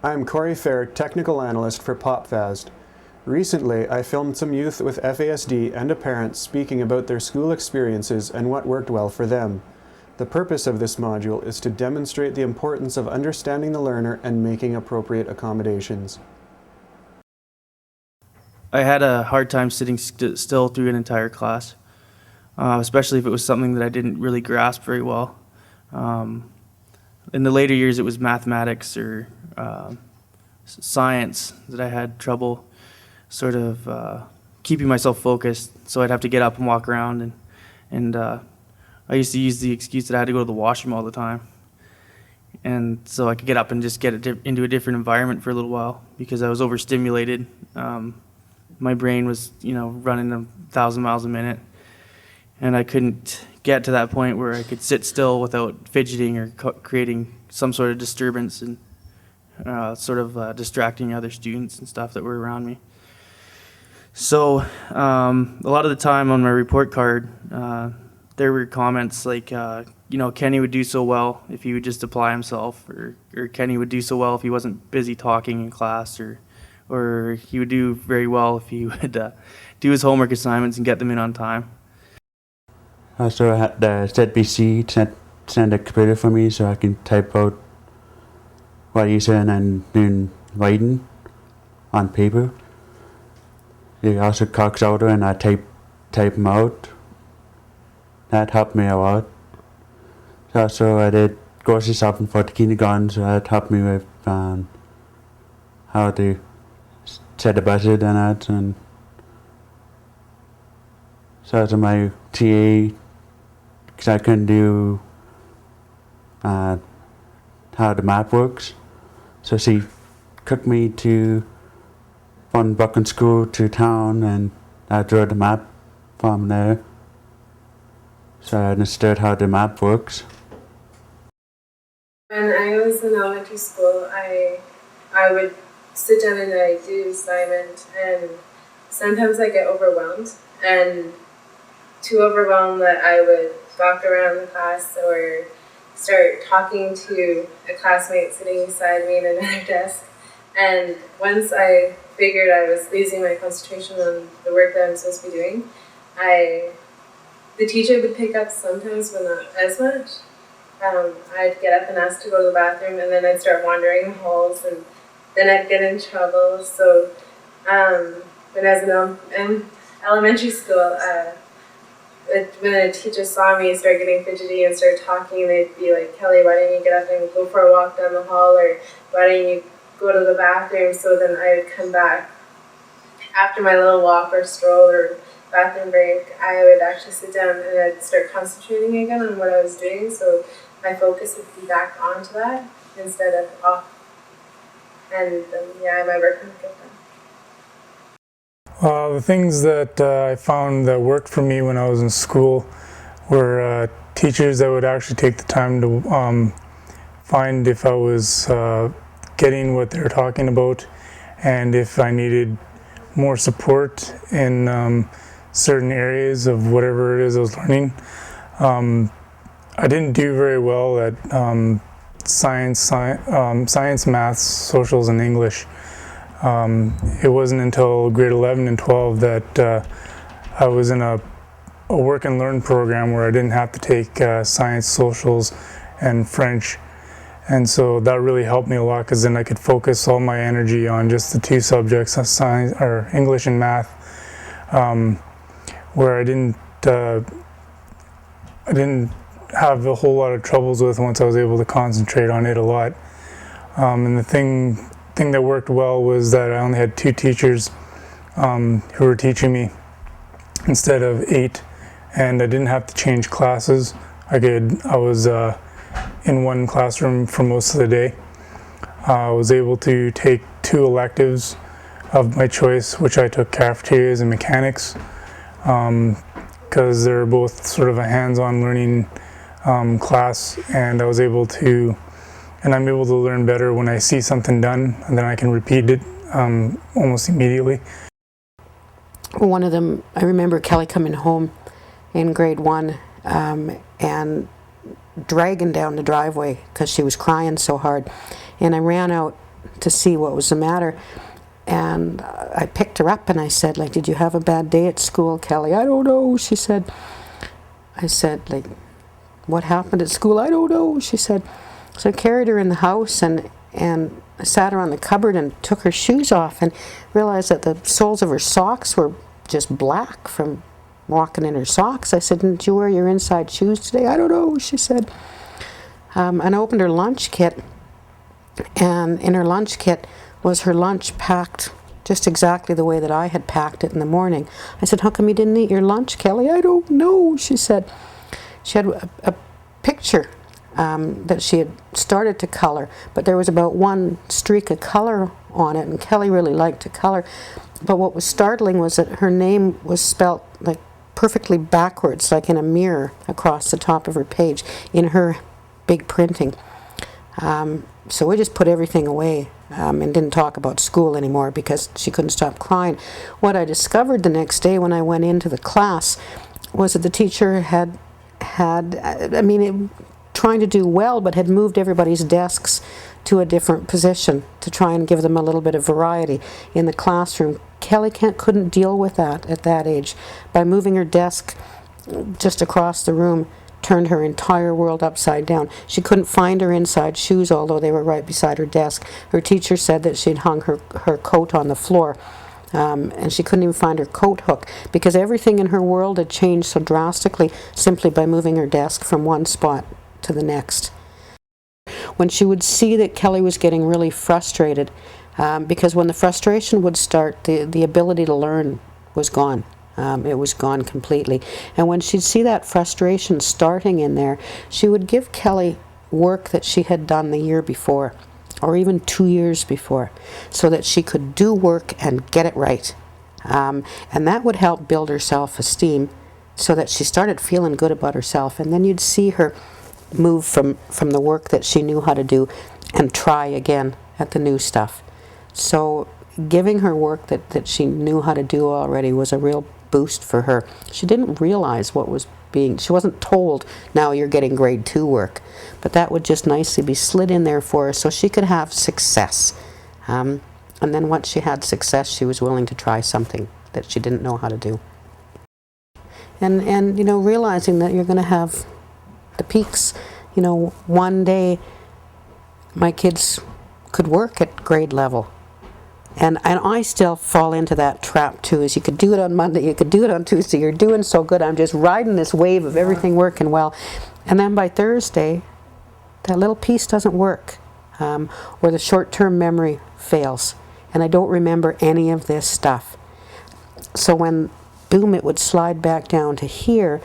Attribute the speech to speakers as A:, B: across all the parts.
A: I'm Corey Fair, Technical Analyst for FASD. Recently, I filmed some youth with FASD and a parent speaking about their school experiences and what worked well for them. The purpose of this module is to demonstrate the importance of understanding the learner and making appropriate accommodations.
B: I had a hard time sitting still through an entire class, especially if it was something that I didn't really grasp very well. In the later years, it was mathematics or science that I had trouble sort of keeping myself focused, so I'd have to get up and walk around, and I used to use the excuse that I had to go to the washroom all the time, and so I could get up and just get into a different environment for a little while because I was overstimulated. My brain was, running 1,000 miles a minute, and I couldn't get to that point where I could sit still without fidgeting or creating some sort of disturbance and distracting other students and stuff that were around me. So a lot of the time on my report card, there were comments like, Kenny would do so well if he would just apply himself, or Kenny would do so well if he wasn't busy talking in class, or he would do very well if he would do his homework assignments and get them in on time.
C: So I had the ZBC send a computer for me so I can type out what he's saying and then writing on paper. He also cocks out and I type them out. That helped me a lot. So I did grocery shopping for the kindergarten, so that helped me with how to set a budget and that. And so to my TA, because I couldn't do how the map works. So she took me to one Buchan school to town, and I drew the map from there. So I understood how the map works.
D: When I was in elementary school, I would sit down and I do assignment, and sometimes I get overwhelmed, and too overwhelmed that I would walk around the class or start talking to a classmate sitting beside me in another desk. And once I figured I was losing my concentration on the work that I'm supposed to be doing, the teacher would pick up sometimes, but not as much. I'd get up and ask to go to the bathroom, and then I'd start wandering the halls, and then I'd get in trouble. So when I was in elementary school, when a teacher saw me start getting fidgety and start talking, they'd be like, "Kelly, why don't you get up and go for a walk down the hall, or why don't you go to the bathroom?" So then I would come back after my little walk or stroll or bathroom break. I would actually sit down and I'd start concentrating again on what I was doing, so my focus would be back onto that instead of off. And my work would get done.
E: The things that I found that worked for me when I was in school were teachers that would actually take the time to find if I was getting what they were talking about, and if I needed more support in certain areas of whatever it is I was learning. I didn't do very well at science, maths, socials, and English. It wasn't until grade 11 and 12 that I was in a work and learn program where I didn't have to take science, socials, and French. And so that really helped me a lot, because then I could focus all my energy on just the two subjects, science or English and math, where I didn't have a whole lot of troubles with once I was able to concentrate on it a lot. And the thing that worked well was that I only had 2 teachers who were teaching me instead of 8, and I didn't have to change classes. I was in one classroom for most of the day. I was able to take 2 electives of my choice, which I took cafeterias and mechanics, because they're both sort of a hands-on learning class, and I'm able to learn better when I see something done, and then I can repeat it almost immediately.
F: One of them, I remember Kelly coming home in grade 1 and dragging down the driveway because she was crying so hard, and I ran out to see what was the matter. And I picked her up and I said, like, did you have a bad day at school, Kelly? I don't know, she said. I said, like, what happened at school? I don't know, she said. So I carried her in the house and I sat her on the cupboard and took her shoes off and realized that the soles of her socks were just black from walking in her socks. I said, didn't you wear your inside shoes today? I don't know, she said. And I opened her lunch kit, and in her lunch kit was her lunch packed just exactly the way that I had packed it in the morning. I said, how come you didn't eat your lunch, Kelly? I don't know, she said. She had a picture that she had started to color, but there was about one streak of color on it, and Kelly really liked to color. But what was startling was that her name was spelt like perfectly backwards, like in a mirror across the top of her page in her big printing. So we just put everything away and didn't talk about school anymore because she couldn't stop crying. What I discovered the next day when I went into the class was that the teacher had trying to do well, but had moved everybody's desks to a different position to try and give them a little bit of variety in the classroom. Kelly couldn't deal with that at that age. By moving her desk just across the room, turned her entire world upside down. She couldn't find her inside shoes, although they were right beside her desk. Her teacher said that she'd hung her coat on the floor, and she couldn't even find her coat hook because everything in her world had changed so drastically simply by moving her desk from one spot to the next. When she would see that Kelly was getting really frustrated, because when the frustration would start, the ability to learn was gone. It was gone completely. And when she'd see that frustration starting in there, she would give Kelly work that she had done the year before, or even 2 years before, so that she could do work and get it right. And that would help build her self-esteem so that she started feeling good about herself. And then you'd see her move from the work that she knew how to do and try again at the new stuff. So giving her work that she knew how to do already was a real boost for her. She didn't realize what was she wasn't told, now you're getting grade 2 work, but that would just nicely be slid in there for her so she could have success. And then once she had success, she was willing to try something that she didn't know how to do. And realizing that you're going to have the peaks. One day my kids could work at grade level. And I still fall into that trap too, is you could do it on Monday, you could do it on Tuesday, you're doing so good, I'm just riding this wave of everything working well. And then by Thursday, that little piece doesn't work, or the short-term memory fails, and I don't remember any of this stuff. So when, boom, it would slide back down to here,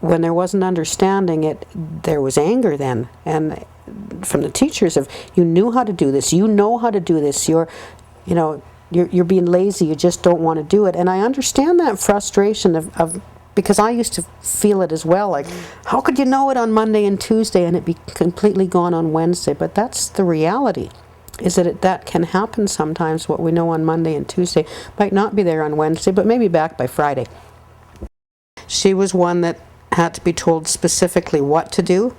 F: when there wasn't understanding there was anger then, and from the teachers of, you knew how to do this, you know how to do this, you're being lazy, you just don't want to do it. And I understand that frustration of because I used to feel it as well, like, how could you know it on Monday and Tuesday and it be completely gone on Wednesday? But that's the reality, is that can happen sometimes. What we know on Monday and Tuesday might not be there on Wednesday, but maybe back by Friday. She was one that had to be told specifically what to do.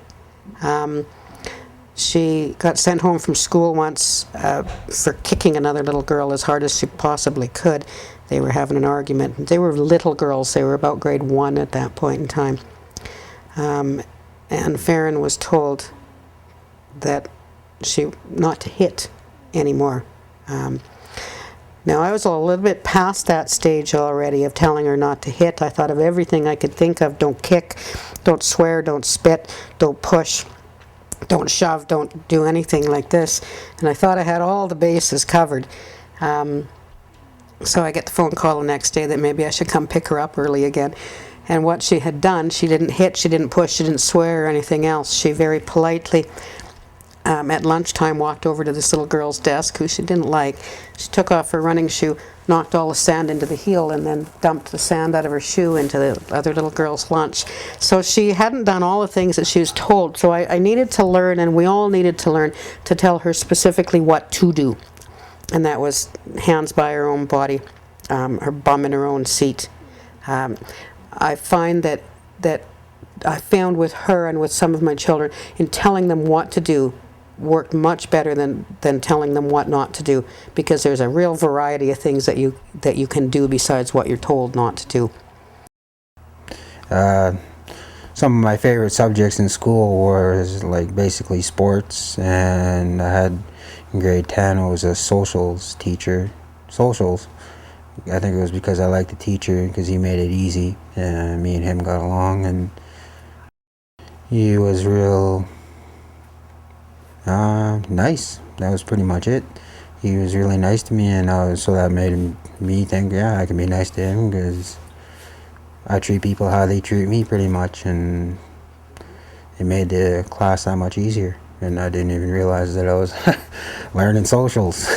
F: She got sent home from school once for kicking another little girl as hard as she possibly could. They were having an argument. They were little girls. They were about grade 1 at that point in time. And Farron was told that she not to hit anymore. Now, I was a little bit past that stage already of telling her not to hit. I thought of everything I could think of. Don't kick, don't swear, don't spit, don't push, don't shove, don't do anything like this. And I thought I had all the bases covered. So I get the phone call the next day that maybe I should come pick her up early again. And what she had done, she didn't hit, she didn't push, she didn't swear or anything else. She very politely, at lunchtime, walked over to this little girl's desk who she didn't like. She took off her running shoe, knocked all the sand into the heel, and then dumped the sand out of her shoe into the other little girl's lunch. So she hadn't done all the things that she was told. So I needed to learn, and we all needed to learn, to tell her specifically what to do. And that was hands by her own body, her bum in her own seat. I find that I found with her and with some of my children, in telling them what to do, worked much better than telling them what not to do, because there's a real variety of things that you can do besides what you're told not to do.
G: Some of my favorite subjects in school was like basically sports, and I had in grade 10 I was a socials teacher. Socials. I think it was because I liked the teacher, because he made it easy, and me and him got along, and he was real nice. That was pretty much it. He was really nice to me, and so that made me think, yeah, I can be nice to him, because I treat people how they treat me pretty much, and it made the class that much easier. And I didn't even realize that I was learning socials.